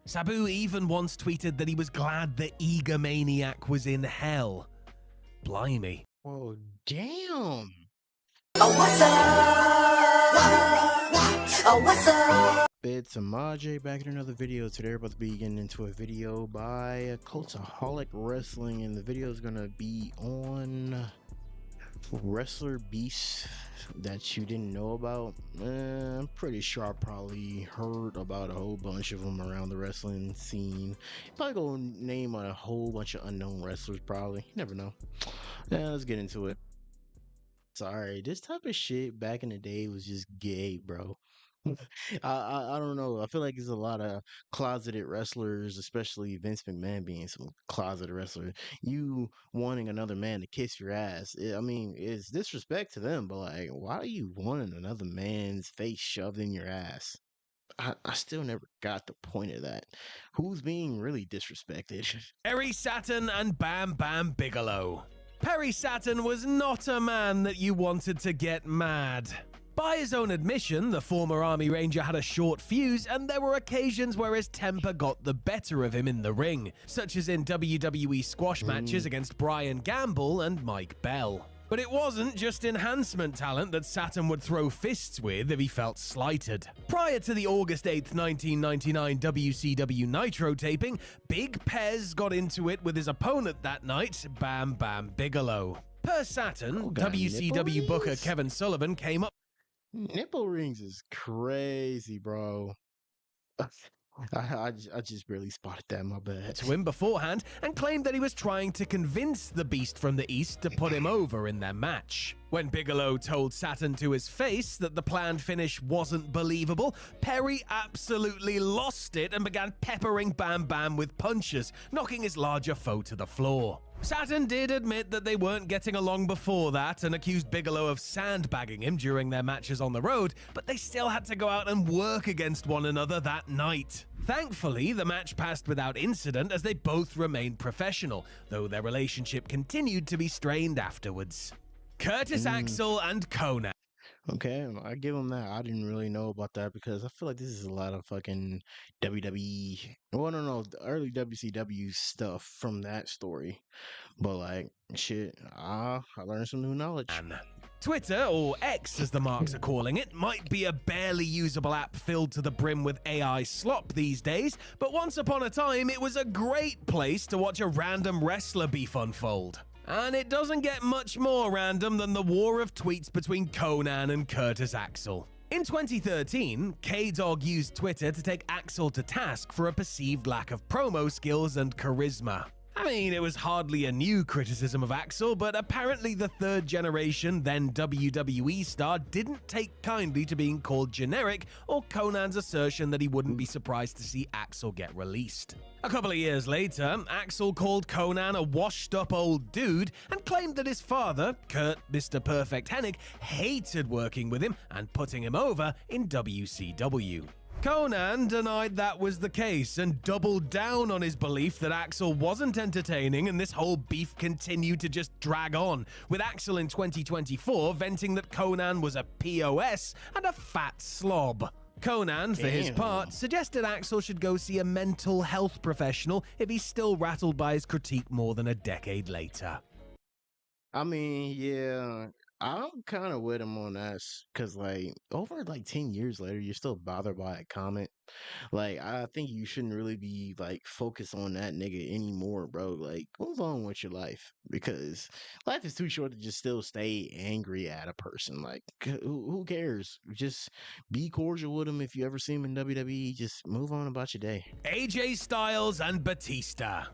Sabu even once tweeted that he was glad the egomaniac was in hell. Blimey. Whoa, damn. Oh, what's up? Oh, what's up? It's Amaje back in another video. Today we're about to be getting into a video by Cultaholic Wrestling, and the video is gonna be on wrestler beasts that you didn't know about. I'm pretty sure I probably heard about a whole bunch of them around the wrestling scene. Probably gonna name a whole bunch of unknown wrestlers, probably. You never know. Yeah, let's get into it. Sorry, this type of shit back in the day was just gay, bro. I don't know. I feel like there's a lot of closeted wrestlers, especially Vince McMahon being some closeted wrestler. You wanting another man to kiss your ass. I mean, it's disrespect to them, but like, why are you wanting another man's face shoved in your ass? I still never got the point of that. Who's being really disrespected? Perry Saturn and Bam Bam Bigelow. Perry Saturn was not a man that you wanted to get mad. By his own admission, the former Army Ranger had a short fuse, and there were occasions where his temper got the better of him in the ring, such as in WWE squash matches against Brian Gamble and Mike Bell. But it wasn't just enhancement talent that Saturn would throw fists with if he felt slighted. Prior to the August 8th, 1999 WCW Nitro taping, Big Pez got into it with his opponent that night, Bam Bam Bigelow. Per Saturn, WCW booker Kevin Sullivan came up. Nipple rings is crazy, bro. I just barely spotted that, my bad. To him beforehand and claimed that he was trying to convince the Beast from the East to put him over in their match. When Bigelow told Saturn to his face that the planned finish wasn't believable, Perry absolutely lost it and began peppering Bam Bam with punches, knocking his larger foe to the floor. Saturn did admit that they weren't getting along before that and accused Bigelow of sandbagging him during their matches on the road, but they still had to go out and work against one another that night. Thankfully, the match passed without incident as they both remained professional, though their relationship continued to be strained afterwards. Curtis Axel and Conan. Okay, I give him that. I didn't really know about that because I feel like this is a lot of fucking WWE. Well, no, the early WCW stuff from that story. But like, shit, I learned some new knowledge. Twitter, or X as the marks are calling it, might be a barely usable app filled to the brim with AI slop these days, but once upon a time it was a great place to watch a random wrestler beef unfold. And it doesn't get much more random than the war of tweets between Conan and Curtis Axel. In 2013, K-Dog used Twitter to take Axel to task for a perceived lack of promo skills and charisma. I mean, it was hardly a new criticism of Axel, but apparently the third generation, then WWE star, didn't take kindly to being called generic or Conan's assertion that he wouldn't be surprised to see Axel get released. A couple of years later, Axel called Conan a washed-up old dude and claimed that his father, Kurt Mr. Perfect Hennig, hated working with him and putting him over in WCW. Conan denied that was the case and doubled down on his belief that Axel wasn't entertaining, and this whole beef continued to just drag on, with Axel in 2024 venting that Conan was a POS and a fat slob. Conan, for his part, suggested Axel should go see a mental health professional if he's still rattled by his critique more than a decade later. I mean, yeah, I'm kind of with him on that because, like, over like 10 years later, you're still bothered by a comment. Like, I think you shouldn't really be like focused on that nigga anymore, bro. Like, move on with your life because life is too short to just still stay angry at a person. Like, who cares? Just be cordial with him if you ever see him in WWE. Just move on about your day. AJ Styles and Batista.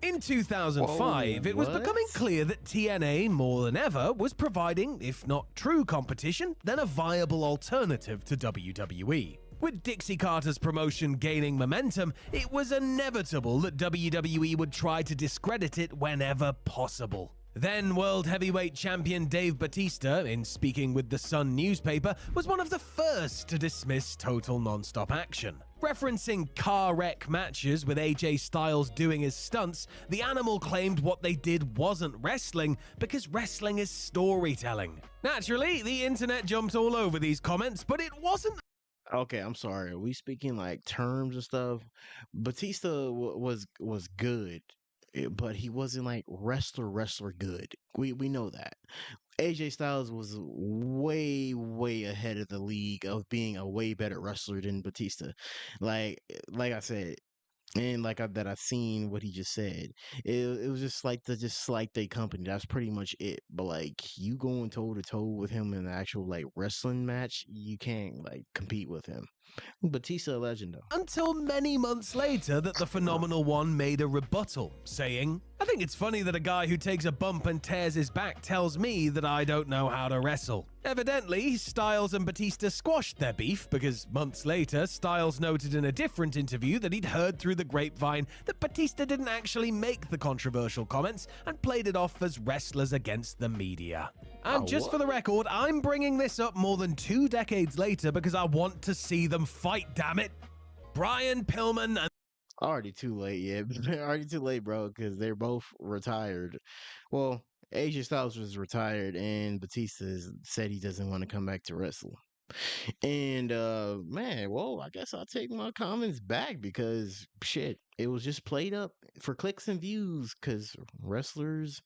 In 2005, it was becoming clear that TNA, more than ever, was providing, if not true competition, then a viable alternative to WWE. With Dixie Carter's promotion gaining momentum, it was inevitable that WWE would try to discredit it whenever possible. Then World Heavyweight Champion Dave Batista, in speaking with the Sun newspaper, was one of the first to dismiss total non-stop action. Referencing car wreck matches with AJ Styles doing his stunts, the Animal claimed what they did wasn't wrestling because wrestling is storytelling. Naturally, the internet jumped all over these comments, but it wasn't Okay, I'm sorry. Are we speaking like terms and stuff? Batista was good, but he wasn't like wrestler good. We know that. AJ Styles was way ahead of the league of being a way better wrestler than Batista. Like I said, and that I've seen what he just said. It was just like the just like the company. That's pretty much it. But like you going toe to toe with him in an actual like wrestling match, you can't like compete with him. Batista a legend though. Until many months later that the Phenomenal One made a rebuttal, saying, "I think it's funny that a guy who takes a bump and tears his back tells me that I don't know how to wrestle." Evidently, Styles and Batista squashed their beef because months later, Styles noted in a different interview that he'd heard through the grapevine that Batista didn't actually make the controversial comments and played it off as wrestlers against the media. And just for the record, I'm bringing this up more than 2 decades later because I want to see them fight, damn it. Brian Pillman and Already too late, yeah. Already too late, bro, because they're both retired. Well, AJ Styles was retired, and said he doesn't want to come back to wrestle. And man, well, I guess I'll take my comments back because shit, it was just played up for clicks and views because wrestlers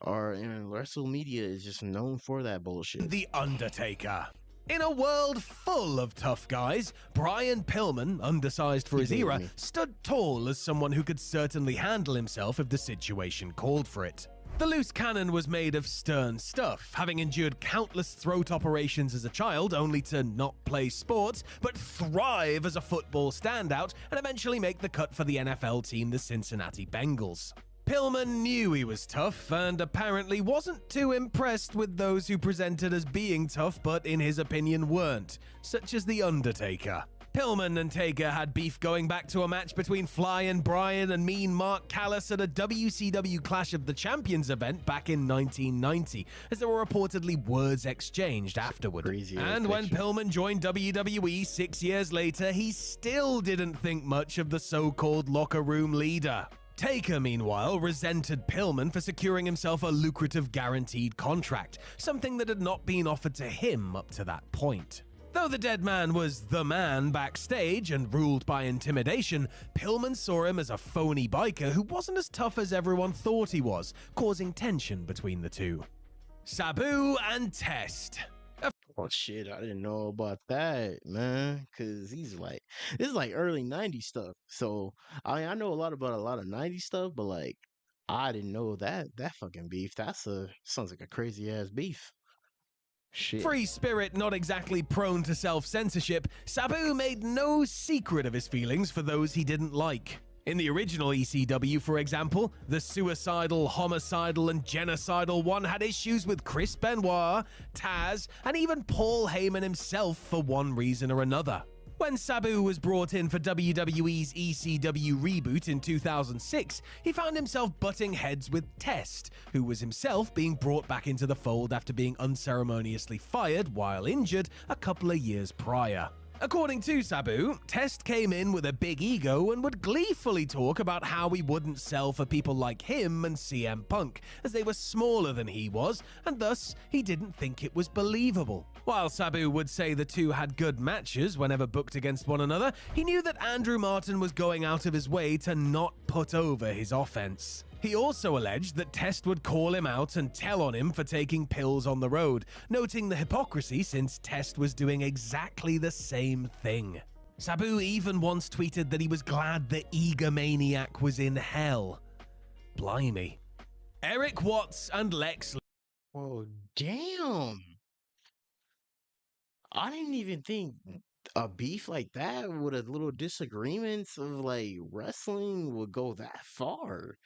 are and wrestle media is just known for that bullshit. The Undertaker. In a world full of tough guys, Brian Pillman, undersized for his baited era, me. stood tall as someone who could certainly handle himself if the situation called for it. The loose cannon was made of stern stuff, having endured countless throat operations as a child only to not play sports, but thrive as a football standout and eventually make the cut for the NFL team, the Cincinnati Bengals. Pillman knew he was tough and apparently wasn't too impressed with those who presented as being tough but in his opinion weren't, such as The Undertaker. Pillman and Taker had beef going back to a match between Flying Brian and Mean Mark Callis at a WCW Clash of the Champions event back in 1990, as there were reportedly words exchanged afterward. Crazy And when picture. Pillman joined WWE 6 years later, he still didn't think much of the so-called locker room leader. Taker, meanwhile, resented Pillman for securing himself a lucrative guaranteed contract, something that had not been offered to him up to that point. Though the dead man was the man backstage and ruled by intimidation, Pillman saw him as a phony biker who wasn't as tough as everyone thought he was, causing tension between the two. Sabu and Test. Oh shit, I didn't know about that, man. Cause this is like early '90s stuff. So I know a lot about a lot of '90s stuff, but like I didn't know that fucking beef. Sounds like a crazy ass beef. Shit. Free spirit, not exactly prone to self-censorship, Sabu made no secret of his feelings for those he didn't like. In the original ECW, for example, the suicidal, homicidal, and genocidal one had issues with Chris Benoit, Taz, and even Paul Heyman himself for one reason or another. When Sabu was brought in for WWE's ECW reboot in 2006, he found himself butting heads with Test, who was himself being brought back into the fold after being unceremoniously fired while injured a couple of years prior. According to Sabu, Test came in with a big ego and would gleefully talk about how he wouldn't sell for people like him and CM Punk, as they were smaller than he was, and thus he didn't think it was believable. While Sabu would say the two had good matches whenever booked against one another, he knew that Andrew Martin was going out of his way to not put over his offense. He also alleged that Test would call him out and tell on him for taking pills on the road, noting the hypocrisy since Test was doing exactly the same thing. Sabu even once tweeted that he was glad the egomaniac was in hell. Blimey. Eric Watts and Lex. Oh damn. I didn't even think a beef like that with a little disagreements of like wrestling would go that far.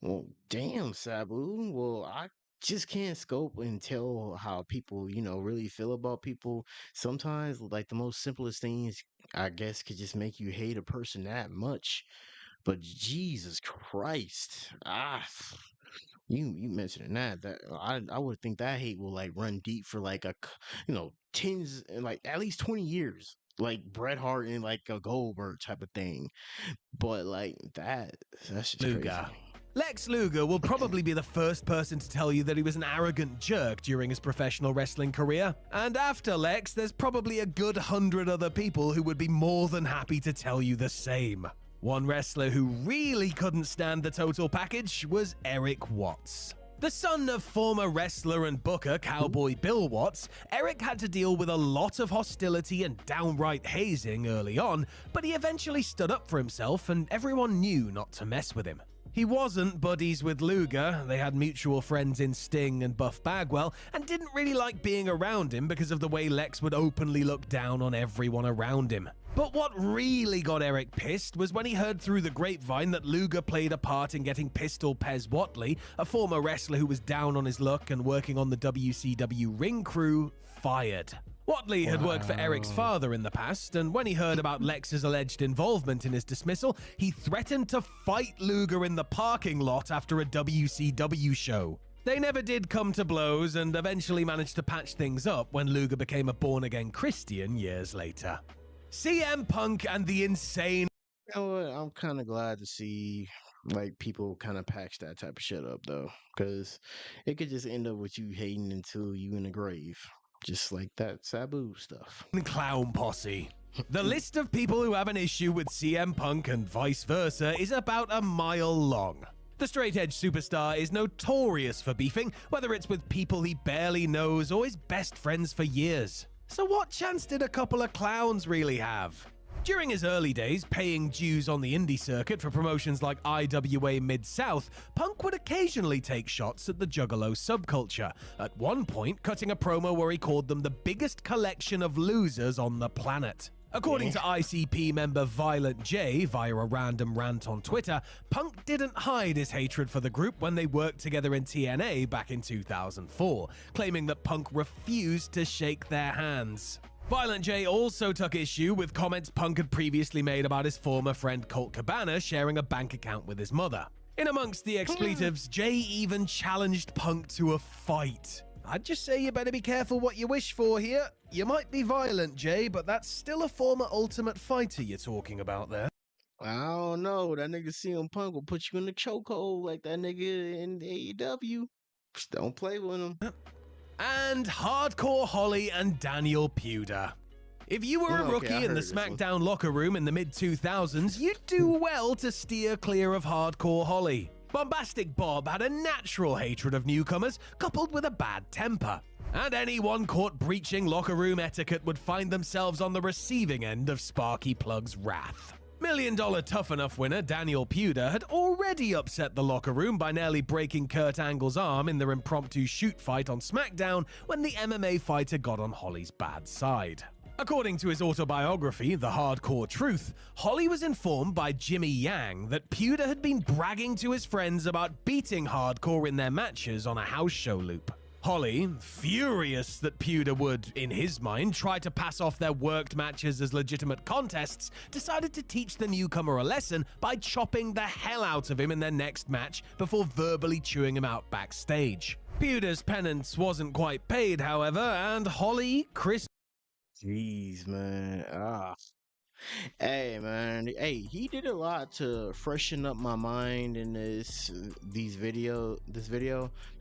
Well, damn, Sabu. Well, I just can't scope and tell how people, really feel about people. Sometimes, like the most simplest things, I guess, could just make you hate a person that much. But Jesus Christ, you mentioning that I would think that hate will like run deep for like tens and like at least 20 years, like Bret Hart and like a Goldberg type of thing. But like that's just crazy. Luger. Lex Luger will probably be the first person to tell you that he was an arrogant jerk during his professional wrestling career. And after Lex, there's probably a good 100 other people who would be more than happy to tell you the same. One wrestler who really couldn't stand the total package was Eric Watts. The son of former wrestler and booker Cowboy Bill Watts, Eric had to deal with a lot of hostility and downright hazing early on, but he eventually stood up for himself and everyone knew not to mess with him. He wasn't buddies with Luger, they had mutual friends in Sting and Buff Bagwell, and didn't really like being around him because of the way Lex would openly look down on everyone around him. But what really got Eric pissed was when he heard through the grapevine that Luger played a part in getting Pistol Pez Whatley, a former wrestler who was down on his luck and working on the WCW ring crew, fired. Whatley had worked for Eric's father in the past, and when he heard about Lex's alleged involvement in his dismissal, he threatened to fight Luger in the parking lot after a WCW show. They never did come to blows and eventually managed to patch things up when Luger became a born-again Christian years later. CM Punk and the insane... You know what? I'm kind of glad to see like people kind of patch that type of shit up though, because it could just end up with you hating until you in the grave. Just like that Sabu stuff. Clown posse. The list of people who have an issue with CM Punk and vice versa is about a mile long. The straight-edge superstar is notorious for beefing, whether it's with people he barely knows or his best friends for years. So what chance did a couple of clowns really have? During his early days, paying dues on the indie circuit for promotions like IWA Mid-South, Punk would occasionally take shots at the Juggalo subculture, at one point cutting a promo where he called them the biggest collection of losers on the planet. According to ICP member Violent J via a random rant on Twitter, Punk didn't hide his hatred for the group when they worked together in TNA back in 2004, claiming that Punk refused to shake their hands. Violent J also took issue with comments Punk had previously made about his former friend Colt Cabana sharing a bank account with his mother. In amongst the expletives, Jay even challenged Punk to a fight. I'd just say you better be careful what you wish for here. You might be violent, Jay, but that's still a former Ultimate Fighter you're talking about there. I don't know. That nigga CM Punk will put you in the chokehold like that nigga in AEW. Just don't play with him. And Hardcore Holly and Daniel Puder. If you were a rookie in the SmackDown locker room in the mid-2000s, you'd do well to steer clear of Hardcore Holly. Bombastic Bob had a natural hatred of newcomers, coupled with a bad temper. And anyone caught breaching locker room etiquette would find themselves on the receiving end of Sparky Plug's wrath. $1 Million Tough Enough winner Daniel Puder had already upset the locker room by nearly breaking Kurt Angle's arm in their impromptu shoot fight on SmackDown when the MMA fighter got on Holly's bad side. According to his autobiography, The Hardcore Truth, Holly was informed by Jimmy Yang that Puder had been bragging to his friends about beating Hardcore in their matches on a house show loop. Holly, furious that Puder would, in his mind, try to pass off their worked matches as legitimate contests, decided to teach the newcomer a lesson by chopping the hell out of him in their next match before verbally chewing him out backstage. Puder's penance wasn't quite paid, however, and Holly Jeez, man. Hey, man. Hey, he did a lot to freshen up my mind in this video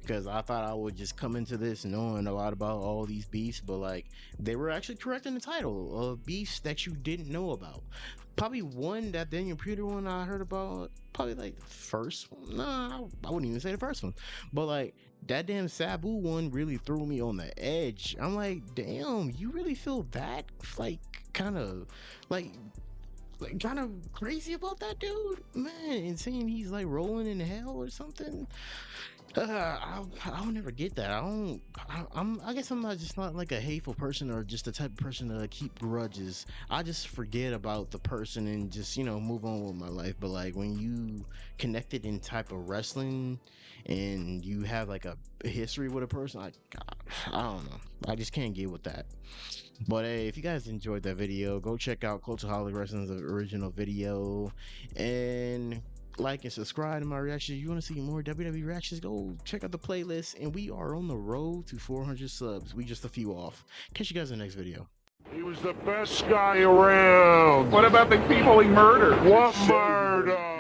because I thought I would just come into this knowing a lot about all these beefs, but like they were actually correct in the title of beefs that you didn't know about. Probably one, that Daniel Puder one I heard about, probably like the first one. Nah, I wouldn't even say the first one, but like that damn Sabu one really threw me on the edge. I'm like, damn, you really feel that like kind of crazy about that dude, man, and saying he's like rolling in hell or something. I'll never get that. I guess I'm not like a hateful person or just the type of person to keep grudges. I just forget about the person and just, you know, move on with my life. But like when you connected in type of wrestling and you have like a history with a person, I don't know. I just can't get with that. But hey, if you guys enjoyed that video, go check out Cultaholic Wrestling's original video and like and subscribe to my reactions. You want to see more WWE reactions? Go check out the playlist. And we are on the road to 400 subs. We just a few off. Catch you guys in the next video. He was the best guy around. What about the people he murdered? What murder?